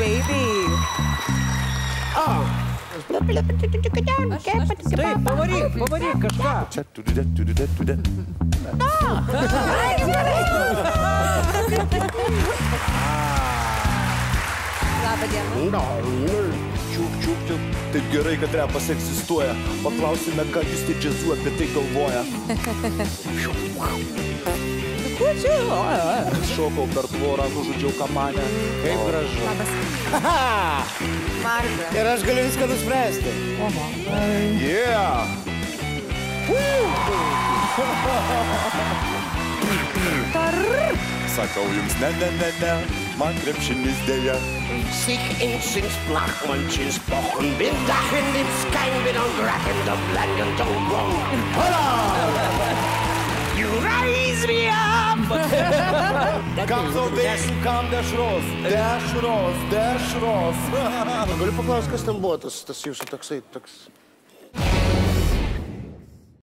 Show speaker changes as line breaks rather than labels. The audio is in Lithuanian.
baby.
Taip, pavaryk kažką.
Čia tudude.
Labą dieną.
Čiūk. Taip gerai, kad repas egzistuoja. Paklausime, ką jūs tie džiazu apie tai galvoja. Šokau per tvorą, nužudžiau kamanę.
Kaip gražu.
Labas. Marga.
Ir aš galiu viską nuspręsti.
Yeah! Sakau jums, ne, man krepšinis dėja.
Sich inziens Blachmanchens Bochen, bin Dachen, den Skein, bin on Grachen, the Blank and don't wrong. You raise me up!
Kam salvation, kam dešros.
Galiu paklausti, kas ten buvo tas jūsų toksai,